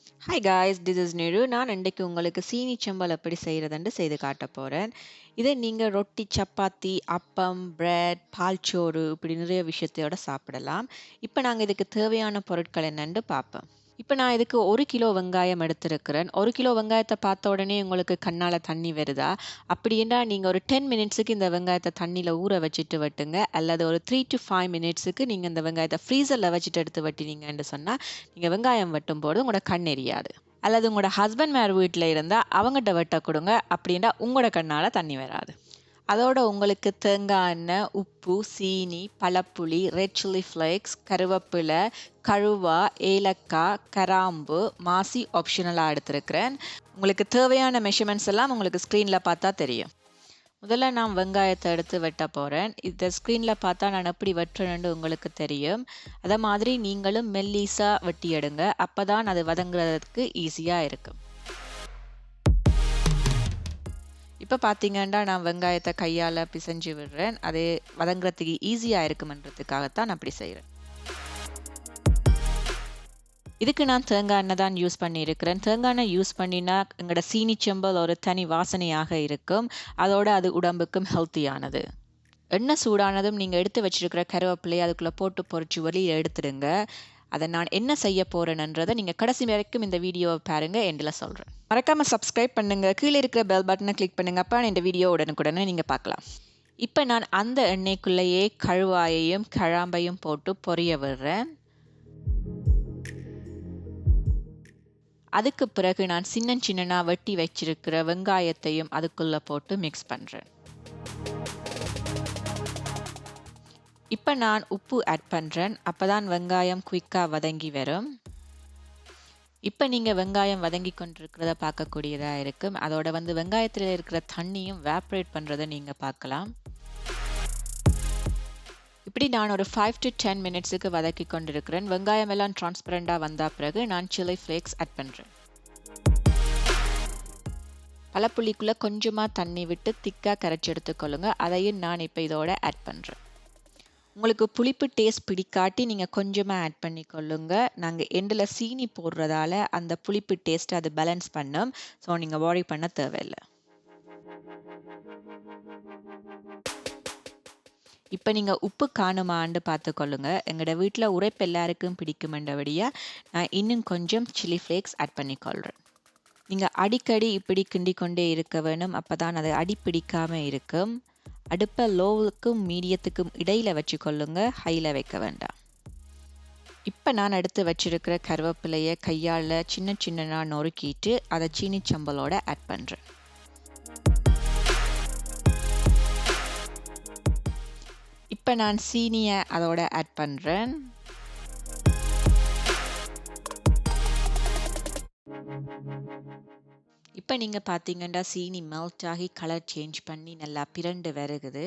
Hi guys, this is Niru. நான் இன்றைக்கு உங்களுக்கு சீனி சம்பல் எப்படி செய்கிறதுன்னு செய்து காட்ட போகிறேன். இதை நீங்கள் ரொட்டி, சப்பாத்தி, அப்பம், பிரெட், பால்சோறு இப்படி நிறைய விஷயத்தையோட சாப்பிடலாம். இப்போ நாங்கள் இதுக்கு தேவையான பொருட்கள் என்னன்னு பார்ப்போம். இப்போ நான் இதுக்கு 1 கிலோ வெங்காயம் எடுத்திருக்கிறேன். 1 கிலோ வெங்காயத்தை பார்த்த உடனே உங்களுக்கு கண்ணால் தண்ணி வருதா? அப்படின்னா நீங்கள் ஒரு 10 மினிட்ஸுக்கு இந்த வெங்காயத்தை தண்ணியில் ஊற வச்சுட்டு வெட்டுங்க. அல்லது ஒரு 3 to 5 மினிட்ஸுக்கு நீங்கள் இந்த வெங்காயத்தை ஃப்ரீசரில் வச்சுட்டு எடுத்து வெட்டினீங்கன்னு சொன்னால் நீங்கள் வெங்காயம் வெட்டும் போது உங்களோட கண் எரியாது. அல்லது உங்களோட ஹஸ்பண்ட் மேர் வீட்டில் இருந்தால் அவங்ககிட்ட வெட்ட கொடுங்க. அப்படின்னா உங்களோட கண்ணால் தண்ணி வராது. அதோட உங்களுக்கு தேங்காய் எண்ணெய், உப்பு, சீனி, பழப்புளி, ரெட் சில்லி ஃப்ளேக்ஸ், கருவேப்பிலை, கழுவா, ஏலக்காய், கிராம்பு, மாசி ஆப்ஷனலாக எடுத்திருக்கிறேன். உங்களுக்கு தேவையான மெஷர்மெண்ட்ஸ் எல்லாம் உங்களுக்கு ஸ்க்ரீனில் பார்த்தா தெரியும். முதல்ல நான் வெங்காயத்தை எடுத்து வெட்ட போகிறேன். இதை ஸ்க்ரீனில் பார்த்தா நான் எப்படி வெட்டுறேன்னு உங்களுக்கு தெரியும். அதே மாதிரி நீங்களும் மெல்லிஸாக வெட்டி எடுங்க. அப்போ தான் அது வதங்குறதுக்கு ஈஸியாக இருக்கும். இப்போ பார்த்தீங்கன்னா நான் வெங்காயத்தை கையால் பிசைஞ்சு விடுறேன். அது வதங்குறதுக்கு ஈஸியாக இருக்குமன்றதுக்காகத்தான் நான் அப்படி செய்கிறேன். இதுக்கு நான் தேங்காய் எண்ணெய் தான் யூஸ் பண்ணியிருக்கிறேன். தேங்காய் எண்ணெய் யூஸ் பண்ணினா எங்களோட சீனி சம்பல் ஒரு தனி வாசனையாக இருக்கும். அதோட அது உடம்புக்கும் ஹெல்த்தியானது. எண்ணெய் சூடானதும் நீங்கள் எடுத்து வச்சிருக்கிற கருவேப்பிலையை அதுக்குள்ளே போட்டு பொறிச்சு வெளியே எடுத்துடுங்க. அதை நான் என்ன செய்ய போகிறேன்றதை நீங்கள் கடைசி வரைக்கும் இந்த வீடியோவை பாருங்கள், எண்டில் சொல்கிறேன். மறக்காமல் சப்ஸ்கிரைப் பண்ணுங்கள், கீழே இருக்கிற பெல் பட்டனை கிளிக் பண்ணுங்கள். அப்போ இந்த வீடியோ உடனுக்குடனே நீங்கள் பார்க்கலாம். இப்போ நான் அந்த எண்ணெய்க்குள்ளேயே கழுவாயையும் கிழாம்பையும் போட்டு பொரிய விடுறேன். அதுக்கு பிறகு நான் சின்ன வெட்டி வச்சிருக்கிற வெங்காயத்தையும் அதுக்குள்ளே போட்டு மிக்ஸ் பண்ணுறேன். இப்போ நான் உப்பு ஆட் பண்ணுறேன். அப்போ தான் வெங்காயம் குயிக்காக வதங்கி வரும். இப்போ நீங்கள் வெங்காயம் வதங்கி கொண்டிருக்கிறத பார்க்கக்கூடியதாக இருக்கும். அதோட வெங்காயத்தில் இருக்கிற தண்ணியும் வேப்ரேட் பண்ணுறதை நீங்கள் பார்க்கலாம். இப்படி நான் ஒரு 5 to 10 மினிட்ஸுக்கு வதக்கி கொண்டிருக்கிறேன். வெங்காயம் எல்லாம் டிரான்ஸ்பரண்டாக வந்த பிறகு நான் சில்லி ஃப்ளேக்ஸ் ஆட் பண்ணுறேன். பழப்புளிக்குள்ளே கொஞ்சமாக தண்ணி விட்டு திக்காக கரைச்சி எடுத்துக்கொள்ளுங்க. அதையும் நான் இப்போ இதோட ஆட் பண்ணுறேன். உங்களுக்கு புளிப்பு டேஸ்ட் பிடிக்காட்டி நீங்கள் கொஞ்சமாக ஆட் பண்ணிக்கொள்ளுங்க. நாங்கள் எண்டில் சீனி போடுறதால அந்த புளிப்பு டேஸ்ட்டை அது பேலன்ஸ் பண்ணும். ஸோ நீங்கள் வாரி பண்ண தேவையில்லை. இப்போ நீங்கள் உப்பு காணுமான்னு பார்த்துக்கொள்ளுங்க. எங்களோட வீட்டில் உரைப்பு எல்லாருக்கும் பிடிக்குமென்றபடியாக நான் இன்னும் கொஞ்சம் சில்லி ஃப்ளேக்ஸ் ஆட் பண்ணிக்கொள்கிறேன். நீங்கள் அடிக்கடி இப்படி கிண்டி கொண்டே இருக்க வேணும். அப்போ தான் அது அடி பிடிக்காமல் இருக்கும். அடுப்பை லோவுக்கும் மீடியத்துக்கும் இடையில் வச்சுக்கொள்ளுங்க, ஹையில் வைக்க வேண்டாம். இப்போ நான் எடுத்து வச்சிருக்கிற கருவேப்பிலையை கையால் சின்ன நொறுக்கிட்டு அதை சீனி சம்பலோட ஆட் பண்ணுறேன். இப்போ நான் சீனியை அதோட ஆட் பண்ணுறேன். இப்போ நீங்கள் பார்த்தீங்கன்னா சீனி மெல்ட் ஆகி கலர் சேஞ்ச் பண்ணி நல்லா பிரண்டு வருகுது.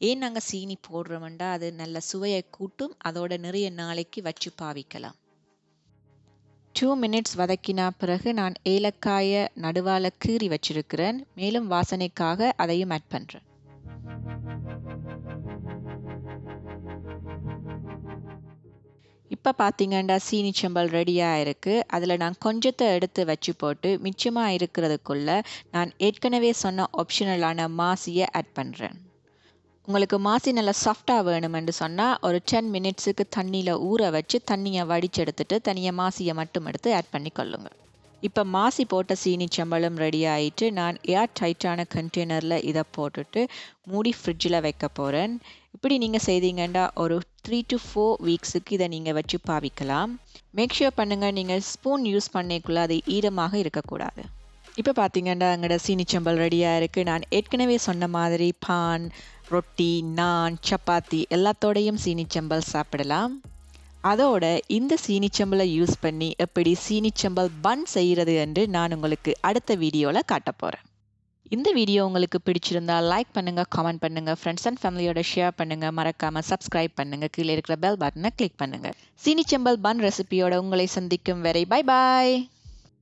ஏன் நாங்கள் சீனி போடுறோம்னா அது நல்ல சுவையை கூட்டும். அதோட நிறைய நாளைக்கு வச்சு பாவிக்கலாம். 2 மினிட்ஸ் வதக்கினா பிறகு நான் ஏலக்காயை நடுவால் கீறி வச்சிருக்கிறேன். மேலும் வாசனைக்காக அதையும் ஆட் பண்ணுறேன். இப்போ பார்த்தீங்கன்னா சீனி சம்பல் ரெடியாக இருக்குது. அதில் நான் கொஞ்சத்தை எடுத்து வச்சு போட்டு மிச்சமாக இருக்கிறதுக்குள்ளே நான் ஏற்கனவே சொன்ன ஆப்ஷனலான மாசியை ஆட் பண்ணுறேன். உங்களுக்கு மாசி நல்லா சாஃப்டாக வேணுமென்று சொன்னால் ஒரு 10 மினிட்ஸுக்கு தண்ணியில் ஊற வச்சு தண்ணியை வடிச்செடுத்துட்டு தனியாக மாசியை மட்டும் எடுத்து ஆட் பண்ணிக்கொள்ளுங்க. இப்போ மாசி போட்ட சீனி சம்பளம் ரெடி ஆகிட்டு நான் ஏர் டைட்டான கண்டெய்னரில் இதை போட்டுட்டு மூடி ஃப்ரிட்ஜில் வைக்க போகிறேன். இப்படி நீங்கள் செய்தீங்கன்னா ஒரு 3 to 4 வீக்ஸுக்கு இதை நீங்கள் வச்சு பாவிக்கலாம். மேக் ஷூர் பண்ணுங்கள் நீங்கள் ஸ்பூன் யூஸ் பண்ணிக்குள்ளே அது ஈரமாக இருக்கக்கூடாது. இப்போ பார்த்தீங்கன்னா எங்களோட சீனி சம்பல் ரெடியாக இருக்குது. நான் ஏற்கனவே சொன்ன மாதிரி பான், ரொட்டி, நான், சப்பாத்தி எல்லாத்தோடையும் சீனி சம்பல் சாப்பிடலாம். அதோட இந்த சீனிச்சம்பலை யூஸ் பண்ணி எப்படி சீனிச்சம்பல் பன் செய்கிறது என்று நான் உங்களுக்கு அடுத்த வீடியோவில் காட்ட போகிறேன். இந்த வீடியோ உங்களுக்கு பிடிச்சிருந்தா லைக் பண்ணுங்கள், கமெண்ட் பண்ணுங்கள், ஃப்ரெண்ட்ஸ் அண்ட் ஃபேமிலியோட ஷேர் பண்ணுங்கள், மறக்காமல் சப்ஸ்கிரைப் பண்ணுங்கள், கீழே இருக்கிற பெல் பட்டனை கிளிக் பண்ணுங்கள். சீனிச்சம்பல் பன் ரெசிபியோட உங்களை சந்திக்கும் வரை பை பாய்.